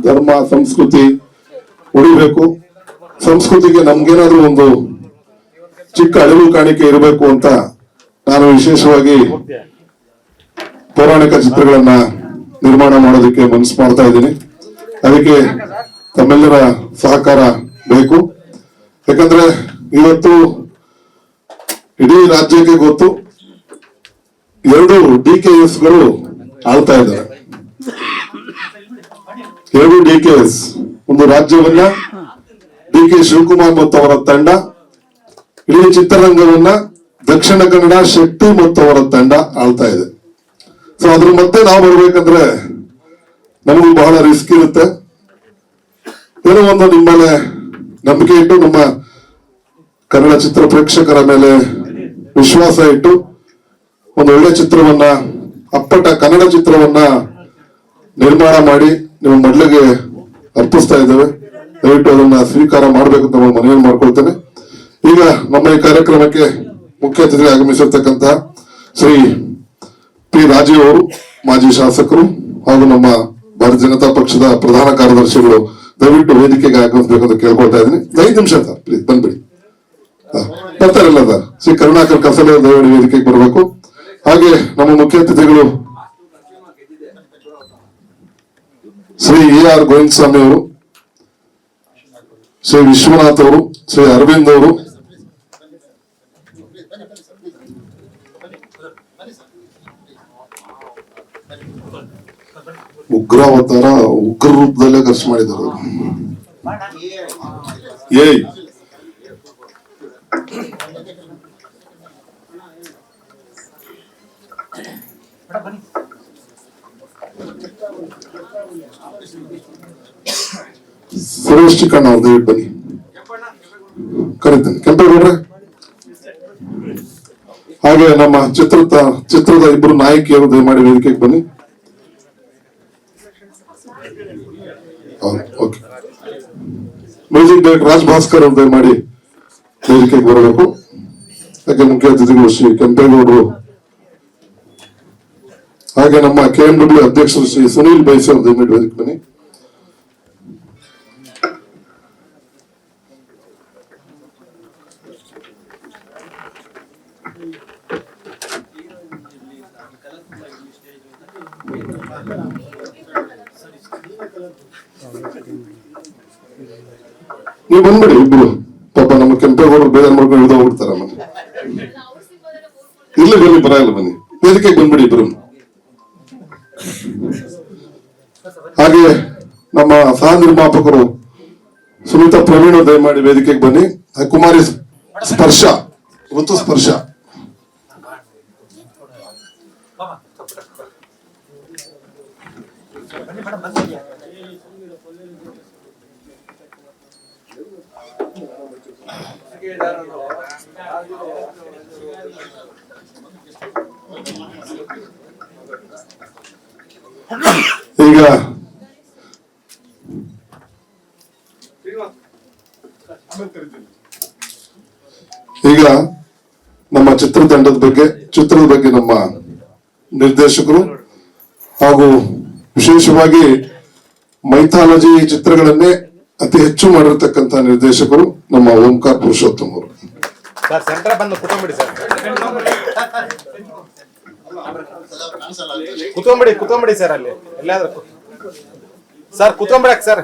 ಧರ್ಮ ಸಂಸ್ಕೃತಿ ಉಳಿಬೇಕು. ಸಂಸ್ಕೃತಿಗೆ ನಮ್ಗೇನಾದ್ರೂ ಒಂದು ಚಿಕ್ಕ ಅಳಿವು ಕಾಣಿಕೆ ಇರಬೇಕು ಅಂತ ನಾನು ವಿಶೇಷವಾಗಿ ಪೌರಾಣಿಕ ಚಿತ್ರಗಳನ್ನ ನಿರ್ಮಾಣ ಮಾಡೋದಕ್ಕೆ ಮನಸ್ಸು ಮಾಡ್ತಾ ಇದ್ದೀನಿ. ಅದಕ್ಕೆ ತಮ್ಮೆಲ್ಲರ ಸಹಕಾರ ಬೇಕು. ಯಾಕಂದ್ರೆ ಇವತ್ತು ಇಡೀ ರಾಜ್ಯಕ್ಕೆ ಗೊತ್ತು, 2 DKSಗಳು ಆಳ್ತಾ ಇದ್ದಾರೆ. 2 DKS, ಒಂದು ರಾಜ್ಯವನ್ನ DK ಶಿವಕುಮಾರ್ ಮತ್ತು ಅವರ ತಂಡ, ಇಡೀ ಚಿತ್ರರಂಗವನ್ನ ದಕ್ಷಿಣ ಕನ್ನಡ ಶೆಟ್ಟಿ ಮತ್ತು ಅವರ ತಂಡ ಆಳ್ತಾ ಇದೆ. ಸೊ ಅದ್ರ ಮಧ್ಯೆ ನಾವು ಬರ್ಬೇಕಂದ್ರೆ ನಮಗೂ ಬಹಳ ರಿಸ್ಕ್ ಇರುತ್ತೆ. ಏನೋ ಒಂದು ನಿಮ್ಮಲ್ಲಿ ನಂಬಿಕೆ ಇಟ್ಟು, ನಮ್ಮ ಕನ್ನಡ ಚಿತ್ರ ಪ್ರೇಕ್ಷಕರ ಮೇಲೆ ವಿಶ್ವಾಸ ಇಟ್ಟು ಒಂದು ಒಳ್ಳೆ ಚಿತ್ರವನ್ನ, ಅಪ್ಪಟ ಕನ್ನಡ ಚಿತ್ರವನ್ನ ನಿರ್ಮಾಣ ಮಾಡಿ ನಿಮ್ಮ ಮಡ್ಲಿಗೆ ಅರ್ಪಿಸ್ತಾ ಇದ್ದೇವೆ. ದಯವಿಟ್ಟು ಅದನ್ನ ಸ್ವೀಕಾರ ಮಾಡಬೇಕು ಅಂತ ಮನವಿ ಮಾಡ್ಕೊಳ್ತೇನೆ. ಈಗ ನಮ್ಮ ಈ ಕಾರ್ಯಕ್ರಮಕ್ಕೆ ಮುಖ್ಯ ಅತಿಥಿ ಆಗಮಿಸಿರ್ತಕ್ಕಂಥ ಶ್ರೀ ಪಿ ರಾಜೀವ್ ಅವರು, ಮಾಜಿ ಶಾಸಕರು ಹಾಗೂ ನಮ್ಮ ಭಾರತೀಯ ಜನತಾ ಪಕ್ಷದ ಪ್ರಧಾನ ಕಾರ್ಯದರ್ಶಿಗಳು, ದಯವಿಟ್ಟು ವೇದಿಕೆಗೆ ಆಗಮಿಸಬೇಕು ಅಂತ ಕೇಳ್ಕೊಳ್ತಾ ಇದ್ದೀನಿ. 5 ನಿಮಿಷ ಸರ್, ಪ್ಲೀಸ್ ಬಂದ್ಬಿಡಿ. ಬರ್ತಾರಲ್ಲ ಸರ್, ಶ್ರೀ ಕರುಣಾಕರ್ ಕಸಲೆ ದಯವಿಟ್ಟು ವೇದಿಕೆಗೆ ಬರಬೇಕು. ಹಾಗೆ ನಮ್ಮ ಮುಖ್ಯ ಅತಿಥಿಗಳು ಶ್ರೀ AR ಗೋವಿಂದ ಸ್ವಾಮಿ ಅವರು, ಶ್ರೀ ವಿಶ್ವನಾಥ್ ಅವರು, ಶ್ರೀ ಅರವಿಂದ್ ಅವರು, ಉಗ್ರಾವತಾರ ಉಗ್ರ ರೂಪದಲ್ಲೇ ಖರ್ಚು ಮಾಡಿದ್ದಾರೆ. ಸುರೇಶ್ ಚಿಕ್ಕಣ್ಣ ಅವ್ರು ದಯವಿಟ್ಟು ಬನ್ನಿ, ಕರೀತೇನೆ. ಕೆಂಪೇಗೌಡ್ರೆ, ಹಾಗೆ ನಮ್ಮ ಚಿತ್ರದ 2 ನಾಯಕಿಯರು ದಯಮಾಡಿ ವೇದಿಕೆಗೆ ಬನ್ನಿ. Okay, music director Raj Bhaskar ಅವರು ದಯಮಾಡಿ ವೇದಿಕೆಗೆ ಬರಬೇಕು. ಹಾಗೆ ಮುಖ್ಯ ಅತಿಥಿಗಳು ಶ್ರೀ ಕೆಂಪೇಗೌಡರು, ಹಾಗೆ ನಮ್ಮ KMW ಅಧ್ಯಕ್ಷರು ಶ್ರೀ ಸುನೀಲ್ ಬೈಸಿ ಅವರು ದಯಮಾಡಿ ವೇದಿಕೆ ಬನ್ನಿ. ನೀವು ಬಂದ್ಬಿಡಿ ಇಬ್ರು, ಪಾಪ ನಮ್ಮ ಕೆಂಪೇಗೌಡರು ಬೇಜಾರು ಮಾಡ್ಕೊಂಡು ಇಳಿದು ಹೋಗ್ಬಿಡ್ತಾರ. ಇಲ್ಲಿ ಬನ್ನಿ, ಬರಲ್ಲ, ಬನ್ನಿ ವೇದಿಕೆಗೆ ಬಂದ್ಬಿಡಿ ಇಬ್ರು. ಹಾಗೆ ನಮ್ಮ ಸಹ ನಿರ್ಮಾಪಕರು ಸುನೀತಾ ಪ್ರವೀಣ್ ದಯಮಾಡಿ ವೇದಿಕೆಗೆ ಬನ್ನಿ. ಕುಮಾರಿ ಸ್ಪರ್ಶ, ಋತು ಸ್ಪರ್ಶ. ಈಗ ನಮ್ಮ ಚಿತ್ರದ ಬಗ್ಗೆ ನಮ್ಮ ನಿರ್ದೇಶಕರು ಹಾಗೂ ವಿಶೇಷವಾಗಿ ಮೈಥಾಲಜಿ ಚಿತ್ರಗಳನ್ನೇ ಅತಿ ಹೆಚ್ಚು ಮಾಡಿರ್ತಕ್ಕಂಥ ನಿರ್ದೇಶಕರು ನಮ್ಮ ಓಂಕಾರ ಪುರುಷೋತ್ತಮ್ ಅವರು. ಕುತ್ಕೊಂಬಿಡಿ ಸರ್, ಅಲ್ಲಿ ಎಲ್ಲಾದ್ರೂ ಸರ್ ಕುತ್ಕೊಂಬಿಡಕ್ ಸರ್,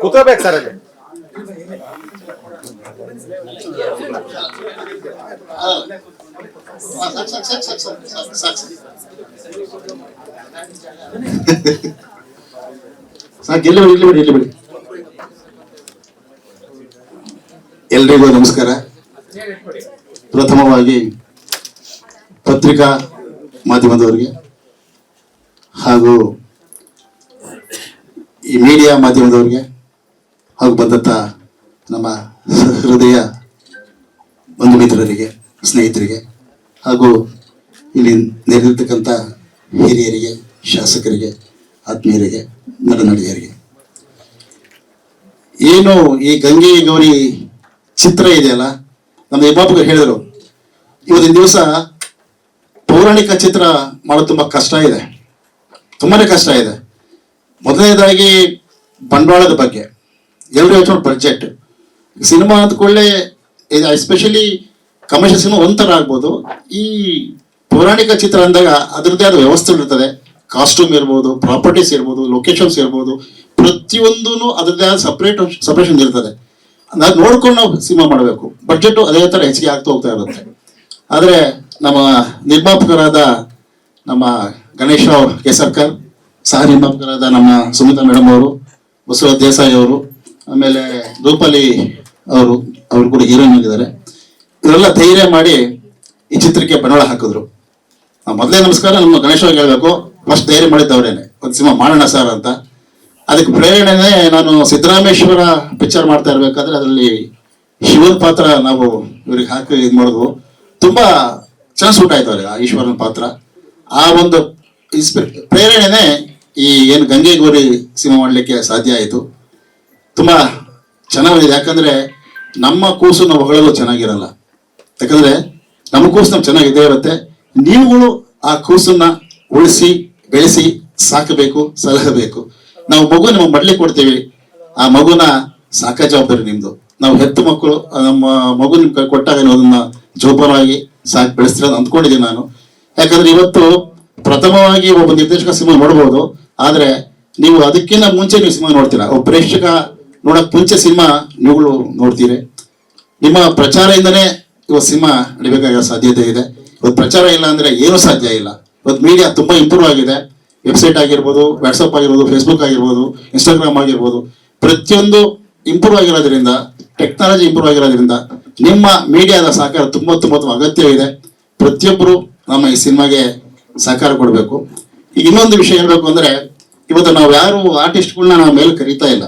ಕುತ್ಕೋಬೇಕು ಸರ್ ಅಲ್ಲಿ. ಎಲ್ರಿಗೂ ನಮಸ್ಕಾರ. ಪ್ರಥಮವಾಗಿ ಪತ್ರಿಕಾ ಮಾಧ್ಯಮದವರಿಗೆ ಹಾಗೂ ಈ ಮೀಡಿಯಾ ಮಾಧ್ಯಮದವರಿಗೆ ಹಾಗೂ ಬಂದಂಥ ನಮ್ಮ ಹೃದಯ ಬಂಧು ಮಿತ್ರರಿಗೆ, ಸ್ನೇಹಿತರಿಗೆ ಹಾಗೂ ಇಲ್ಲಿ ನೆರೆದಿರ್ತಕ್ಕಂಥ ಹಿರಿಯರಿಗೆ, ಶಾಸಕರಿಗೆ, ಆತ್ಮೀಯರಿಗೆ, ನಡನಡಿಗರಿಗೆ, ಏನು ಈ ಗಂಗೆ ಗೌರಿ ಚಿತ್ರ ಇದೆಯಲ್ಲ, ನಮ್ಮ ನಿರ್ಮಾಪಕರು ಹೇಳಿದರು ಇವತ್ತಿನ ದಿವಸ ಪೌರಾಣಿಕ ಚಿತ್ರ ಮಾಡೋದು ತುಂಬಾ ಕಷ್ಟ ಇದೆ, ತುಂಬಾನೇ ಕಷ್ಟ ಇದೆ. ಮೊದಲನೇದಾಗಿ ಬಂಡವಾಳದ ಬಗ್ಗೆ ಎಲ್ಲರೂ ಯೋಚನೆ ಬಡ್ಜೆಟ್. ಸಿನಿಮಾ ಅಂದ್ಕೊಳ್ಳೆ ಇದು ಎಸ್ಪೆಷಲಿ ಕಮರ್ಷಿಯಲ್ ಸಿನಿಮಾ ಒಂಥರ ಆಗ್ಬೋದು. ಈ ಪೌರಾಣಿಕ ಚಿತ್ರ ಅಂದಾಗ ಅದರದ್ದೇ ಆದ ವ್ಯವಸ್ಥೆಗಳು ಇರ್ತದೆ. ಕಾಸ್ಟ್ಯೂಮ್ ಇರ್ಬೋದು, ಪ್ರಾಪರ್ಟೀಸ್ ಇರ್ಬೋದು, ಲೊಕೇಶನ್ಸ್ ಇರ್ಬೋದು, ಪ್ರತಿಯೊಂದೂ ಅದರದ್ದೇ ಆದ ಸಪ್ರೇಷನ್ ಇರ್ತದೆ. ಅದು ನೋಡ್ಕೊಂಡು ನಾವು ಸಿನಿಮಾ ಮಾಡಬೇಕು. ಬಡ್ಜೆಟ್ ಅದೇ ಥರ ಹೆಚ್ಚಿಗೆ ಆಗ್ತಾ ಹೋಗ್ತಾ ಇರುತ್ತೆ. ಆದರೆ ನಮ್ಮ ನಿರ್ಮಾಪಕರಾದ ನಮ್ಮ ಗಣೇಶ ಕೇಸರ್ಕರ್, ಸಹ ನಿರ್ಮಾಪಕರಾದ ನಮ್ಮ ಸುಮಿತಾ ಮೇಡಮ್ ಅವರು, ಬಸವರಾಜ್ ದೇಸಾಯಿ ಅವರು, ಆಮೇಲೆ ರೂಪಾಲಿ ಅವರು ಕೂಡ ಹೀರೋಯಿನ್ ಆಗಿದ್ದಾರೆ. ಇವರೆಲ್ಲ ಧೈರ್ಯ ಮಾಡಿ ಈ ಚಿತ್ರಕ್ಕೆ ಬಂಡವಾಳ ಹಾಕಿದ್ರು. ಮೊದಲೇ ನಮಸ್ಕಾರ ನಮ್ಮ ಗಣೇಶ ಅವ್ರಿಗೆ ಹೇಳ್ಬೇಕು, ಫಸ್ಟ್ ಧೈರ್ಯ ಮಾಡಿದ್ದವ್ರೇನೆ ಒಂದು ಸಿನಿಮಾ ಮಾಡೋಣ ಸರ್ ಅಂತ. ಅದಕ್ಕೆ ಪ್ರೇರಣೆನೇ ನಾನು ಸಿದ್ದರಾಮೇಶ್ವರ ಪಿಕ್ಚರ್ ಮಾಡ್ತಾ ಇರ್ಬೇಕಾದ್ರೆ ಅದರಲ್ಲಿ ಶಿವನ ಪಾತ್ರ ನಾವು ಇವ್ರಿಗೆ ಹಾಕಿ ಇದು ಮಾಡಿದ್ವು. ತುಂಬಾ ಚೆನ್ನಾಗಿ ಸೂಟ್ ಆಯ್ತು ಅವ್ರಿಗೆ ಆ ಈಶ್ವರನ ಪಾತ್ರ. ಆ ಒಂದು ಪ್ರೇರಣೆನೇ ಈ ಏನು ಗಂಗೆ ಗೌರಿ ಸಿನಿಮಾ ಮಾಡಲಿಕ್ಕೆ ಸಾಧ್ಯ ಆಯಿತು. ತುಂಬಾ ಚೆನ್ನಾಗಿದೆ. ಯಾಕಂದ್ರೆ ನಮ್ಮ ಕೂಸು ನಾವು ಹೊಗಳಲು ಚೆನ್ನಾಗಿರಲ್ಲ. ಯಾಕಂದ್ರೆ ನಮ್ಮ ಕೂಸು ನಮ್ಗೆ ಚೆನ್ನಾಗಿದ್ದೇ ಇರುತ್ತೆ. ನೀವುಗಳು ಆ ಕೂಸನ್ನ ಉಳಿಸಿ ಬೆಳೆಸಿ ಸಾಕಬೇಕು, ಸಲಹಬೇಕು. ನಾವು ಮಗು ನಿಮ್ಮ ಮಡ್ಲಿಕ್ಕೆ ಕೊಡ್ತೀವಿ, ಆ ಮಗುನ ಸಾಕ ಜವಾಬ್ದಾರಿ ನಿಮ್ದು. ನಾವು ಹೆತ್ತು ಮಕ್ಕಳು ನಮ್ಮ ಮಗು ನಿಮ್ಗೆ ಕೊಟ್ಟಾಗ ನೀವು ಅದನ್ನ ಜೋಪಾನವಾಗಿ ಸಾಕಿ ಬೆಳೆಸ್ತೀರ ಅಂತ ಅಂದ್ಕೊಂಡಿದ್ದೀನಿ ನಾನು. ಯಾಕಂದ್ರೆ ಇವತ್ತು ಪ್ರಥಮವಾಗಿ ಒಬ್ಬ ನಿರ್ದೇಶಕ ಸಿನಿಮಾ ನೋಡ್ಬೋದು, ಆದ್ರೆ ನೀವು ಅದಕ್ಕಿಂತ ಮುಂಚೆ ನೀವು ಸಿನಿಮಾ ನೋಡ್ತೀರಾ. ಒಬ್ಬ ಪ್ರೇಕ್ಷಕ ನೋಡಕ್ ಮುಂಚೆ ಸಿನಿಮಾ ನೀವುಗಳು ನೋಡ್ತೀರಿ. ನಿಮ್ಮ ಪ್ರಚಾರದಿಂದನೇ ಇವತ್ತು ಸಿನಿಮಾ ನಡಿಬೇಕಾಗಿರೋ ಸಾಧ್ಯತೆ ಇದೆ. ಇವತ್ತು ಪ್ರಚಾರ ಇಲ್ಲ ಅಂದ್ರೆ ಏನೂ ಸಾಧ್ಯ ಇಲ್ಲ. ಇವತ್ತು ಮೀಡಿಯಾ ತುಂಬಾ ಇಂಪ್ರೂವ್ ಆಗಿದೆ. ವೆಬ್ಸೈಟ್ ಆಗಿರ್ಬೋದು, ವಾಟ್ಸಪ್ ಆಗಿರ್ಬೋದು, ಫೇಸ್ಬುಕ್ ಆಗಿರ್ಬೋದು, ಇನ್ಸ್ಟಾಗ್ರಾಮ್ ಆಗಿರ್ಬೋದು, ಪ್ರತಿಯೊಂದು ಇಂಪ್ರೂವ್ ಆಗಿರೋದ್ರಿಂದ, ಟೆಕ್ನಾಲಜಿ ಇಂಪ್ರೂವ್ ಆಗಿರೋದ್ರಿಂದ ನಿಮ್ಮ ಮೀಡಿಯಾದ ಸಹಕಾರ ತುಂಬಾ ತುಂಬಾ ಅಗತ್ಯವಿದೆ. ಪ್ರತಿಯೊಬ್ಬರು ನಮ್ಮ ಈ ಸಿನಿಮಾಗೆ ಸಹಕಾರ ಕೊಡಬೇಕು. ಈಗ ಇನ್ನೊಂದು ವಿಷಯ ಹೇಳ್ಬೇಕು ಅಂದ್ರೆ, ಇವತ್ತು ನಾವು ಯಾರು ಆರ್ಟಿಸ್ಟ್ಗಳನ್ನ ನಾವು ಮೇಲೆ ಕರೀತಾ ಇಲ್ಲ.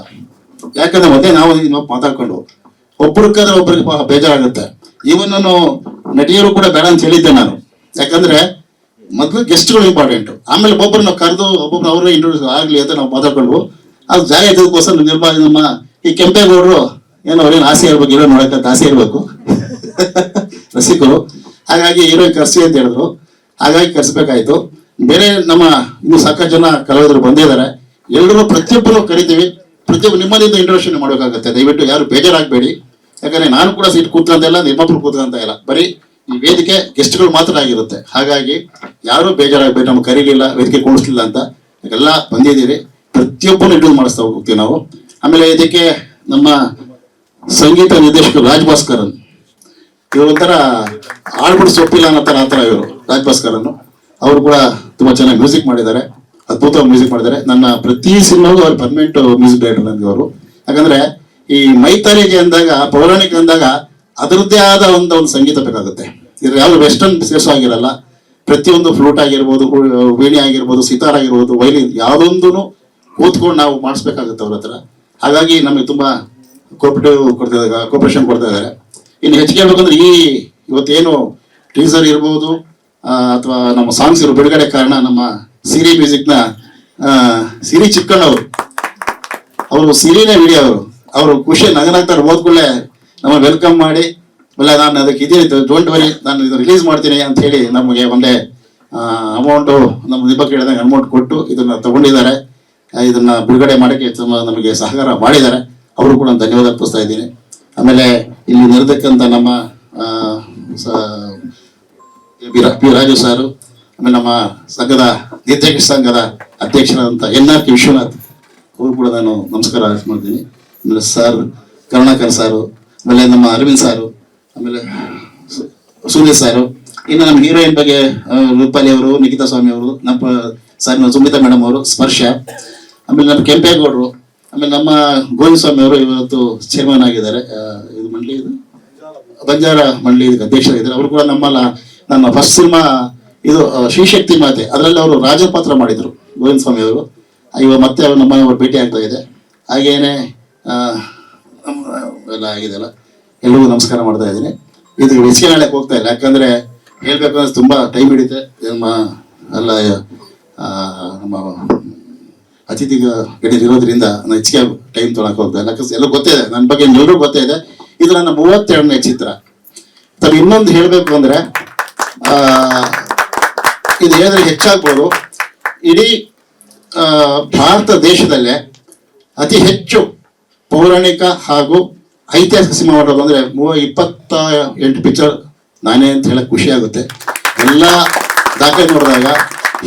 ಯಾಕಂದ್ರೆ ಮೊದಲೇ ನಾವು ಮಾತಾಡ್ಕೊಂಡು ಒಬ್ಬರಿಗಾದ್ರೆ ಒಬ್ಬರಿಗೆ ಬೇಜಾರಾಗುತ್ತೆ. ಇವನ್ ನಾನು ನಟಿಯರು ಕೂಡ ಬೇಡ ಅಂತ ಹೇಳಿದ್ದೆ ನಾನು. ಯಾಕಂದ್ರೆ ಮೊದಲು ಗೆಸ್ಟ್ಗಳು ಇಂಪಾರ್ಟೆಂಟ್, ಆಮೇಲೆ ಒಬ್ಬೊಬ್ಬರನ್ನ ಕರೆದು ಒಬ್ಬೊಬ್ರು ಅವರೇ ಇಂಟ್ರೊಡ್ಯೂಸ್ ಆಗ್ಲಿ ಅಂತ ನಾವು ಮಾತಾಡ್ಕೊಂಡು ಅದು ಜಾಗ ಇದಕ್ಕೋಸ್ಕರ ನಮ್ಮ ಈ ಕೆಂಪೇಗೌಡರು ಏನೋ ಅವ್ರೇನು ಆಸೆ ಇರ್ಬೇಕು, ಹೀರೋ ನೋಡಕ್ಕಂತ ಆಸೆ ಇರ್ಬೇಕು ರಸಿಕರು. ಹಾಗಾಗಿ ಹೀರೋಯಿನ್ ಕರ್ಸಿ ಅಂತ ಹೇಳಿದ್ರು. ಹಾಗಾಗಿ ಕರ್ಸ್ಬೇಕಾಯ್ತು. ಬೇರೆ ನಮ್ಮ ಇನ್ನು ಸಾಕಷ್ಟು ಜನ ಕಲಾವಿದರು ಬಂದಿದ್ದಾರೆ. ಎಲ್ಲರೂ ಪ್ರತಿಯೊಬ್ಬರು ಕರಿತೀವಿ. ಪ್ರತಿಯೊಬ್ಬರು ನಿಮ್ಮದಿಂದ ಇಂಟ್ರೊಡಕ್ಷನ್ ಮಾಡಬೇಕಾಗುತ್ತೆ. ದಯವಿಟ್ಟು ಯಾರು ಬೇಜಾರಾಗಬೇಡಿ. ಯಾಕಂದ್ರೆ ನಾನು ಕೂಡ ಸೀಟ್ ಕೂತ್ಕೊಂತ ಇಲ್ಲ, ನಿರ್ಮಾಪಕರು ಕೂತ್ಕೊಂತ ಇಲ್ಲ. ಬರೀ ಈ ವೇದಿಕೆ ಗೆಸ್ಟ್ಗಳು ಮಾತ್ರ ಆಗಿರುತ್ತೆ. ಹಾಗಾಗಿ ಯಾರು ಬೇಜಾರಾಗಬೇಡಿ. ನಮ್ಗೆ ಕರೀಲಿಲ್ಲ, ವೇದಿಕೆ ಕೂಡಿಸ್ಲಿಲ್ಲ ಅಂತ. ಎಲ್ಲ ಬಂದಿದ್ದೀರಿ. ಪ್ರತಿಯೊಬ್ಬರು ಇಂಟ್ರೊಡ್ಯೂಸ್ ಮಾಡಿಸ್ತಾ ಹೋಗ್ತೀವಿ ನಾವು. ಆಮೇಲೆ ಇದಕ್ಕೆ ನಮ್ಮ ಸಂಗೀತ ನಿರ್ದೇಶಕರು ರಾಜ್ ಭಾಸ್ಕರನ್, ಇವರು ಒಂಥರ ಆಳ್ಬಿಟ್ಟು ಸೊಪ್ಪಿಲ್ಲ ಅನ್ನೋ ತರ ಆತರ ಇವರು ರಾಜ್ ಭಾಸ್ಕರನ್. ಅವರು ಕೂಡ ತುಂಬಾ ಚೆನ್ನಾಗಿ ಮ್ಯೂಸಿಕ್ ಮಾಡಿದ್ದಾರೆ, ಅದ್ಭುತವಾಗಿ ಮ್ಯೂಸಿಕ್ ಮಾಡಿದ್ದಾರೆ. ನನ್ನ ಪ್ರತಿ ಸಿನಿಮಾಗೂ ಅವ್ರು ಪರ್ಮನೆಂಟ್ ಮ್ಯೂಸಿಕ್ ಡೈರೆಕ್ಟರ್ ನನಗೆ ಅವರು. ಯಾಕಂದ್ರೆ ಈ ಮೈಥಾಲಜಿ ಅಂದಾಗ, ಪೌರಾಣಿಕ ಅಂದಾಗ ಅದರದ್ದೇ ಆದ ಒಂದು ಸಂಗೀತ ಬೇಕಾಗುತ್ತೆ. ಇದ್ರ ಯಾವ್ದು ವೆಸ್ಟರ್ನ್ ಸೇರ್ಸ್ ಆಗಿರಲ್ಲ. ಪ್ರತಿಯೊಂದು ಫ್ಲೂಟ್ ಆಗಿರ್ಬೋದು, ವೀಣೆ ಆಗಿರ್ಬೋದು, ಸಿತಾರ್ ಆಗಿರ್ಬೋದು, ವೈಲಿನ್ ಯಾವುದೊಂದು ಕೂತ್ಕೊಂಡು ನಾವು ಮಾಡಿಸ್ಬೇಕಾಗುತ್ತೆ ಅವ್ರ ಹತ್ರ. ಹಾಗಾಗಿ ನಮಗೆ ತುಂಬಾ ಕೋಪರೇಷನ್ ಕೊಡ್ತಾ ಇದ್ದಾರೆ. ಇನ್ನು ಹೆಚ್ಚಿಗೆ ಹೇಳ್ಬೇಕಂದ್ರೆ ಇವತ್ತೇನು ಟೀಸರ್ ಇರ್ಬೋದು ಅಥವಾ ನಮ್ಮ ಸಾಂಗ್ಸ್ ಇರೋ ಬಿಡುಗಡೆ ಕಾರಣ ನಮ್ಮ ಸಿರಿ ಮ್ಯೂಸಿಕ್ನ ಸಿರಿ ಚಿಕ್ಕಣ್ಣವರು, ಅವರು ಸಿರಿನೇ ವಿಡಿಯೋ ಅವರು ಖುಷಿ ನಗನಾಗ್ತಾರೆ. ಓದ್ಕೊಳ್ಳೆ ನಮ್ಮ ವೆಲ್ಕಮ್ ಮಾಡಿ, ಇಲ್ಲ ನಾನು ಅದಕ್ಕೆ ಇದೀನಿ, ಡೋಂಟ್ ವರಿ, ನಾನು ಇದು ರಿಲೀಸ್ ಮಾಡ್ತೀನಿ ಅಂತ ಹೇಳಿ ನಮಗೆ ಒಂದೇ ಅಮೌಂಟು ನಮ್ಮ ದೀಪಕ್ ಹೇಳಿದಾಗ ಅಮೌಂಟ್ ಕೊಟ್ಟು ಇದನ್ನ ತಗೊಂಡಿದ್ದಾರೆ. ಇದನ್ನ ಬಿಡುಗಡೆ ಮಾಡೋಕ್ಕೆ ನಮಗೆ ಸಹಕಾರ ಮಾಡಿದ್ದಾರೆ. ಅವರು ಕೂಡ ಧನ್ಯವಾದ ಅರ್ಪಿಸ್ತಾ ಇದ್ದೀನಿ. ಆಮೇಲೆ ಇಲ್ಲಿ ನೆರೆದಕ್ಕಂತ ನಮ್ಮ ಪಿ ರಾಜು ಸಾರು, ಆಮೇಲೆ ನಮ್ಮ ಸಂಘದ ನಿರ್ದೇಶಕ ಸಂಘದ ಅಧ್ಯಕ್ಷರಾದಂಥ NR ಕೆ ವಿಶ್ವನಾಥ್, ಅವರು ಕೂಡ ನಾನು ನಮಸ್ಕಾರ ಮಾಡ್ತೀನಿ. ಆಮೇಲೆ ಸರ್ ಕರುಣಾಕರ್ ಸಾರು, ಆಮೇಲೆ ನಮ್ಮ ಅರವಿಂದ್ ಸಾರು, ಆಮೇಲೆ ಸುನೀಲ್ ಸಾರು, ಇನ್ನು ನಮ್ಮ ಹೀರೋಯಿನ್ ಬಗ್ಗೆ ರೂಪಾಲಿ ಅವರು, ನಿಖಿತಾ ಸ್ವಾಮಿ ಅವರು, ನಮ್ಮ ಸುಮಿತಾ ಮೇಡಮ್ ಅವರು, ಸ್ಪರ್ಶ, ಆಮೇಲೆ ನಮ್ಮ ಕೆಂಪೇಗೌಡರು, ಆಮೇಲೆ ನಮ್ಮ ಗೋವಿಂದ ಸ್ವಾಮಿ ಅವರು ಇವತ್ತು ಚೇರ್ಮನ್ ಆಗಿದ್ದಾರೆ. ಇದು ಮಂಡಳಿ, ಇದು ಬಂಜಾರ ಮಂಡಳಿ ಇದಕ್ಕೆ ಅಧ್ಯಕ್ಷರಾಗಿದ್ದಾರೆ. ಅವರು ಕೂಡ ನನ್ನ ಫಸ್ಟ್ ಸಿನಿಮಾ ಇದು ಶ್ರೀಶಕ್ತಿ ಮಾತೆ, ಅದರಲ್ಲಿ ಅವರು ರಾಜಪಾತ್ರ ಮಾಡಿದ್ರು ಗೋವಿಂದ ಸ್ವಾಮಿ ಅವರು. ಇವಾಗ ಮತ್ತೆ ಅವರು ನಮ್ಮವರು ಭೇಟಿ ಆಗ್ತಾ ಇದೆ. ಹಾಗೇನೆ ಎಲ್ಲ ಆಗಿದೆಲ್ಲ, ಎಲ್ಲರಿಗೂ ನಮಸ್ಕಾರ ಮಾಡ್ತಾ ಇದ್ದೀನಿ. ಇದು ಹೆಚ್ಚಿಗೆ ನಾಳೆ ಹೋಗ್ತಾ ಇಲ್ಲ, ಯಾಕಂದ್ರೆ ಹೇಳ್ಬೇಕಂದ್ರೆ ತುಂಬಾ ಟೈಮ್ ಹಿಡಿತೆ. ಎಲ್ಲ ನಮ್ಮ ಅತಿಥಿ ಗಣ್ಯರು ಇರೋದ್ರಿಂದ ನಾನು ಹೆಚ್ಚಿಗೆ ಟೈಮ್ ತೊಗೊಳಕ್ ಹೋಗ್ತಾ ಇಲ್ಲ. ಎಲ್ಲ ಗೊತ್ತಿದೆ ನನ್ನ ಬಗ್ಗೆ, ಎಲ್ಲರೂ ಗೊತ್ತಿದೆ. ಇದು ನನ್ನ 32ನೇ ಚಿತ್ರ. ಇನ್ನೊಂದು ಹೇಳ್ಬೇಕು ಅಂದ್ರೆ ಇದು ಹೇಳಿದ್ರೆ ಹೆಚ್ಚಾಗ್ಬೋದು. ಇಡೀ ಭಾರತ ದೇಶದಲ್ಲೇ ಅತಿ ಹೆಚ್ಚು ಪೌರಾಣಿಕ ಹಾಗೂ ಐತಿಹಾಸಿಕ ಸಿನಿಮಾ ಮಾಡೋದು ಅಂದರೆ 28 ಪಿಕ್ಚರ್ ನಾನೇ ಅಂತ ಹೇಳಕ್ ಖುಷಿ ಆಗುತ್ತೆ. ಎಲ್ಲ ದಾಖಲೆ ನೋಡಿದಾಗ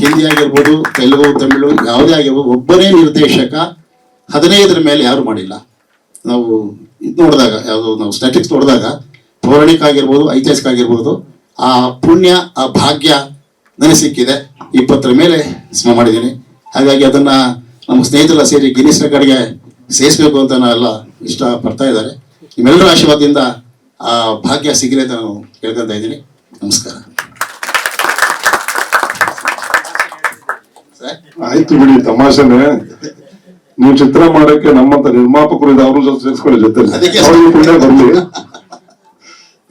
ಹಿಂದಿ ಆಗಿರ್ಬೋದು, ತೆಲುಗು, ತಮಿಳು ಯಾವುದೇ ಆಗಿರ್ಬೋದು, ಒಬ್ಬನೇ ನಿರ್ದೇಶಕ 15 ಮೇಲೆ ಯಾರು ಮಾಡಿಲ್ಲ. ನಾವು ಇದು ನೋಡಿದಾಗ ಯಾವುದು ನಾವು ಸ್ಟ್ಯಾಟಿಕ್ಸ್ ನೋಡಿದಾಗ ಪೌರಾಣಿಕ ಆಗಿರ್ಬೋದು, ಐತಿಹಾಸಿಕ ಆಗಿರ್ಬೋದು, ಆ ಪುಣ್ಯ ಆ ಭಾಗ್ಯ ನನಗೆ ಸಿಕ್ಕಿದೆ. 20 ಮೇಲೆ ಸಿನಿಮಾ ಮಾಡಿದ್ದೀನಿ. ಹಾಗಾಗಿ ಅದನ್ನ ನಮ್ಮ ಸ್ನೇಹಿತರೆಲ್ಲ ಸೇರಿ ಗಿನ್ನಿಸ್ ರೆಕಾರ್ಡ್ಗೆ ಸೇರಿಸಬೇಕು ಅಂತ ನಾವೆಲ್ಲ ಇಷ್ಟಪಡ್ತಾ ಇದ್ದಾರೆ. ನಿಮ್ಮೆಲ್ಲರ ಆಶೀರ್ವಾದದಿಂದ ಆ ಭಾಗ್ಯ ಸಿಗಲಿ ಅಂತ ನಾನು ಕೇಳ್ಕೊತಾ ಇದ್ದೀನಿ. ನಮಸ್ಕಾರ. ಆಯ್ತು ಬಿಡಿ, ತಮಾಷೆನೆ. ನೀವು ಚಿತ್ರ ಮಾಡಕ್ಕೆ ನಮ್ಮಂತ ನಿರ್ಮಾಪಕರು ಇದೆ, ಅವ್ರ ಜೊತೆ ಸೇರಿಸ್ಕೊಳ್ಳಿ ಜೊತೆ ಅದಕ್ಕೆ ಅವ್ರಿಗೆ ಪುಣ್ಯ ಬರ್ಲಿ.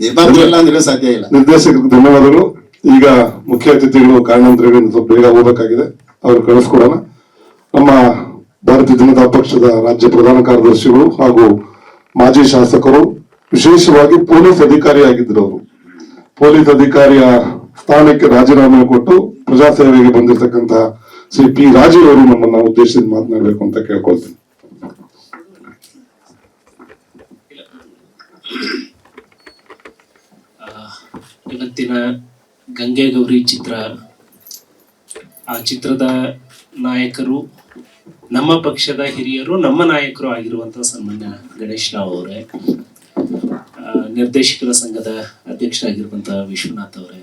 ನಿರ್ಮಾಪಕರೆಲ್ಲ ಅಂದ್ರೆ ಸಾಧ್ಯ ಇಲ್ಲ. ನಿರ್ದೇಶಕರಿಗೆ ಧನ್ಯವಾದಗಳು. ಈಗ ಮುಖ್ಯ ಅತಿಥಿಗಳು ಕಾರಣಾಂತರಗಳಿಂದ ಸ್ವಲ್ಪ ಬೇಗ ಹೋಗಬೇಕಾಗಿದೆ, ಅವ್ರು ಕಳಿಸ್ಕೊಡೋಣ. ನಮ್ಮ ಭಾರತೀಯ ಜನತಾ ಪಕ್ಷದ ರಾಜ್ಯ ಪ್ರಧಾನ ಕಾರ್ಯದರ್ಶಿಗಳು ಹಾಗೂ ಮಾಜಿ ಶಾಸಕರು, ವಿಶೇಷವಾಗಿ ಪೊಲೀಸ್ ಅಧಿಕಾರಿಯಾಗಿದ್ದರು. ಅವರು ಪೊಲೀಸ್ ಅಧಿಕಾರಿಯ ಸ್ಥಾನಕ್ಕೆ ರಾಜೀನಾಮೆ ಕೊಟ್ಟು ಪ್ರಜಾಸೇವೆಗೆ ಬಂದಿರತಕ್ಕಂತ ಶ್ರೀ ಪಿ ರಾಜೀವ್ ಅವರು ನಮ್ಮನ್ನ ಉದ್ದೇಶಿಸಿ ಮಾತನಾಡಬೇಕು ಅಂತ ಕೇಳ್ಕೊಳ್ತೀನಿ. ಇವತ್ತಿನ ಗಂಗೆ ಗೌರಿ ಚಿತ್ರ, ಆ ಚಿತ್ರದ ನಾಯಕರು ನಮ್ಮ ಪಕ್ಷದ ಹಿರಿಯರು, ನಮ್ಮ ನಾಯಕರು ಆಗಿರುವಂತಹ ಸನ್ಮಾನ್ಯ ಗಣೇಶ್ ರಾವ್ ಅವರೇ, ನಿರ್ದೇಶಕರ ಸಂಘದ ಅಧ್ಯಕ್ಷರಾಗಿರುವಂತಹ ವಿಶ್ವನಾಥ್ ಅವರೇ,